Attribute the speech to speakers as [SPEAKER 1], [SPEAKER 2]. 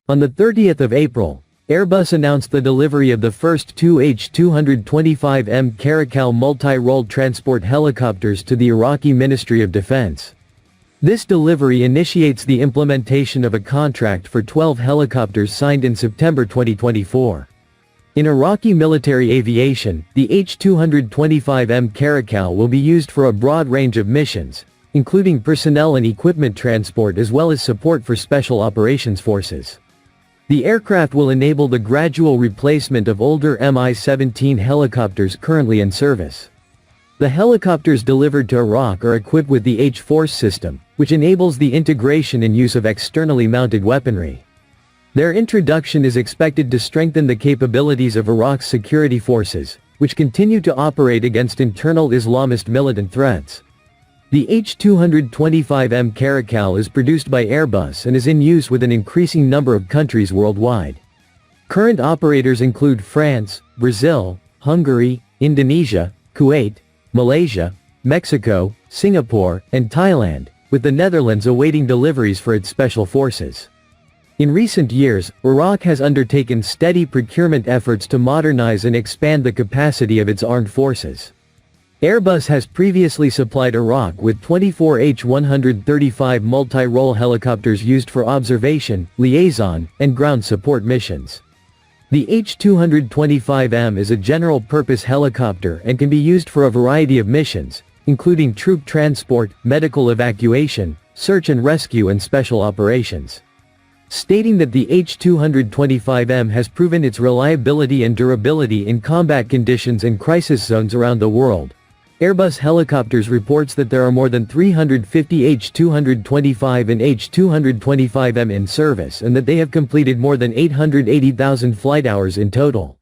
[SPEAKER 1] On the 30th of April, Airbus announced the delivery of the first two H225M Caracal multi-role transport helicopters to the Iraqi Ministry of Defence. This delivery initiates the implementation of a contract for 12 helicopters signed in September 2024. In Iraqi military aviation, the H225M Caracal will be used for a broad range of missions, including personnel and equipment transport as well as support for special operations forces. The aircraft will enable the gradual replacement of older Mi-17 helicopters currently in service. The helicopters delivered to Iraq are equipped with the HForce system, which enables the integration and use of externally mounted weaponry. Their introduction is expected to strengthen the capabilities of Iraq's security forces, which continue to operate against internal Islamist militant threats. The H225M Caracal is produced by Airbus and is in use with an increasing number of countries worldwide. Current operators include France, Brazil, Hungary, Indonesia, Kuwait, Malaysia, Mexico, Singapore, and Thailand, with the Netherlands awaiting deliveries for its special forces. In recent years, Iraq has undertaken steady procurement efforts to modernize and expand the capacity of its armed forces. Airbus has previously supplied Iraq with 24 H-135 multi-role helicopters used for observation, liaison, and ground support missions. The H-225M is a general-purpose helicopter and can be used for a variety of missions, including troop transport, medical evacuation, search and rescue and special operations. Stating that the H-225M has proven its reliability and durability in combat conditions and crisis zones around the world, Airbus Helicopters reports that there are more than 350 H-225 and H-225M in service and that they have completed more than 880,000 flight hours in total.